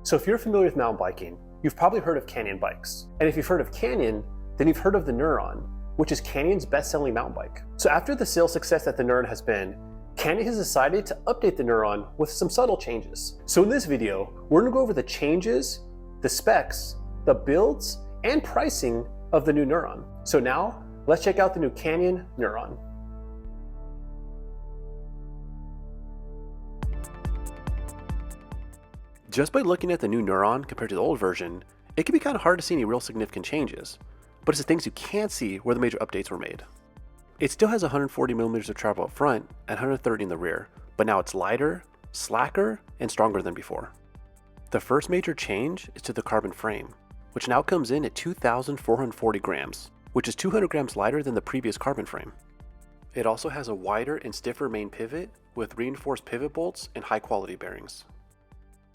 So if you're familiar with mountain biking, you've probably heard of Canyon bikes. And if you've heard of Canyon, then you've heard of the Neuron, which is Canyon's best-selling mountain bike. So after the sales success that the Neuron has been, Canyon has decided to update the Neuron with some subtle changes. So in this video, we're gonna go over the changes, the specs, the builds, and pricing of the new Neuron. So now, let's check out the new Canyon Neuron. Just by looking at the new Neuron compared to the old version, it can be kind of hard to see any real significant changes, but it's the things you can't see where the major updates were made. It still has 140 millimeters of travel up front and 130 in the rear, but now it's lighter, slacker, and stronger than before. The first major change is to the carbon frame, which now comes in at 2,440 grams, which is 200 grams lighter than the previous carbon frame. It also has a wider and stiffer main pivot with reinforced pivot bolts and high quality bearings.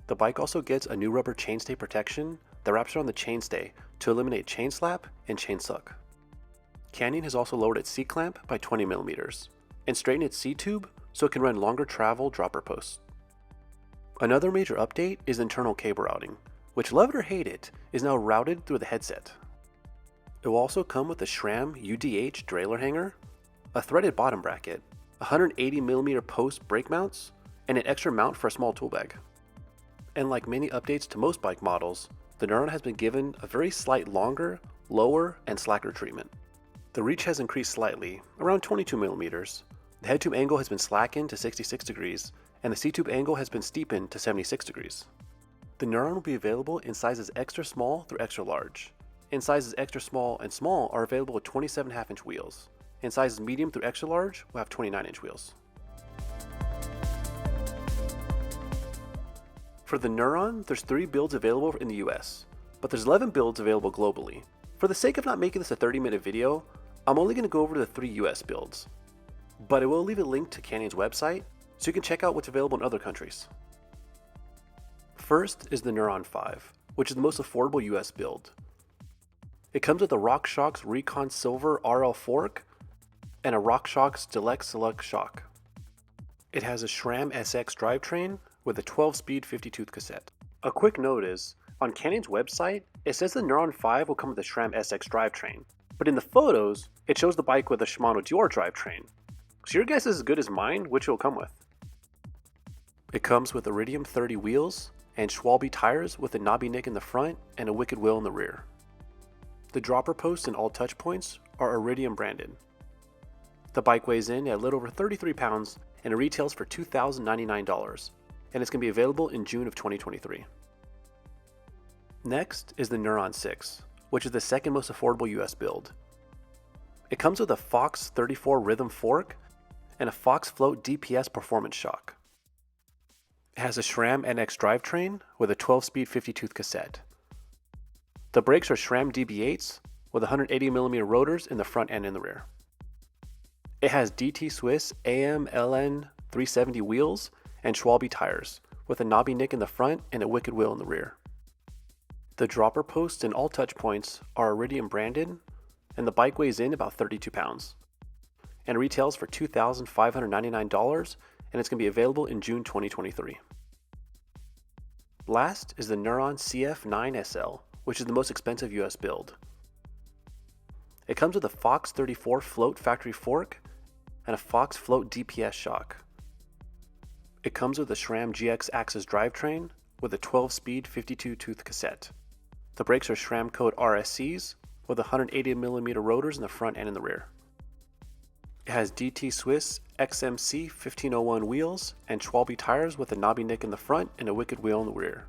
The bike also gets a new rubber chainstay protection that wraps around the chainstay to eliminate chain slap and chain suck. Canyon has also lowered its C-clamp by 20 millimeters and straightened its C-tube so it can run longer travel dropper posts. Another major update is internal cable routing, which, love it or hate it, is now routed through the headset. It will also come with a SRAM UDH derailleur hanger, a threaded bottom bracket, 180 millimeter post brake mounts, and an extra mount for a small tool bag. And like many updates to most bike models, the Neuron has been given a very slight longer, lower, and slacker treatment. The reach has increased slightly, around 22 millimeters. The head tube angle has been slackened to 66 degrees, and the C-tube angle has been steepened to 76 degrees. The Neuron will be available in sizes extra small through extra large. In sizes extra small and small are available with 27.5 inch wheels. In sizes medium through extra large will have 29 inch wheels. For the Neuron, there's 3 builds available in the US, but there's 11 builds available globally. For the sake of not making this a 30-minute video, I'm only going to go over the 3 US builds. But I will leave a link to Canyon's website so you can check out what's available in other countries. First is the Neuron 5, which is the most affordable US build. It comes with a RockShox Recon Silver RL fork and a RockShox Deluxe Select shock. It has a SRAM SX drivetrain with a 12-speed 50-tooth cassette. A quick note is, on Canyon's website, it says the Neuron 5 will come with a SRAM SX drivetrain, but in the photos, it shows the bike with a Shimano Dior drivetrain. So your guess is as good as mine which it will come with. It comes with Iridium 30 wheels and Schwalbe tires with a knobby nick in the front and a Wicked wheel in the rear. The dropper posts and all touch points are Iridium branded. The bike weighs in at a little over 33 pounds and it retails for $2,099, and it's going to be available in June of 2023. Next is the Neuron 6, which is the second most affordable US build. It comes with a Fox 34 rhythm fork and a Fox Float DPS performance shock. It has a SRAM NX drivetrain with a 12-speed 50-tooth cassette. The brakes are SRAM DB8s with 180mm rotors in the front and in the rear. It has DT Swiss AM LN 370 wheels and Schwalbe tires with a knobby nick in the front and a Wicked wheel in the rear. The dropper posts and all touch points are Iridium branded, and the bike weighs in about 32 pounds and retails for $2,599, and it's going to be available in June 2023. Last is the Neuron CF9 SL, which is the most expensive US build. It comes with a Fox 34 float factory fork and a Fox Float DPS shock. It comes with a SRAM GX Axis drivetrain with a 12-speed 52-tooth cassette. The brakes are SRAM Code RSCs with 180mm rotors in the front and in the rear. It has DT Swiss XMC 1501 wheels and Schwalbe tires with a knobby nick in the front and a Wicked wheel in the rear.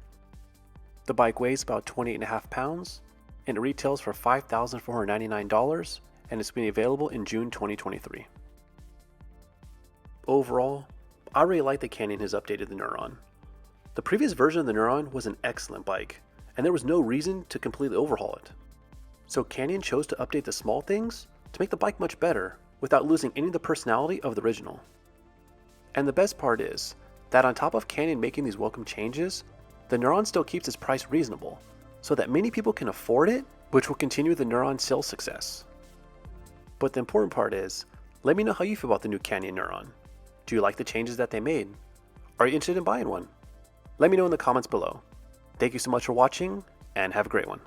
The bike weighs about 28.5 pounds and it retails for $5,499, and it's going to be available in June 2023. Overall, I really like that Canyon has updated the Neuron. The previous version of the Neuron was an excellent bike, and there was no reason to completely overhaul it. So Canyon chose to update the small things to make the bike much better without losing any of the personality of the original. And the best part is that on top of Canyon making these welcome changes, the Neuron still keeps its price reasonable, so that many people can afford it, which will continue the Neuron sales success. But the important part is, let me know how you feel about the new Canyon Neuron. Do you like the changes that they made? Are you interested in buying one? Let me know in the comments below. Thank you so much for watching, and have a great one.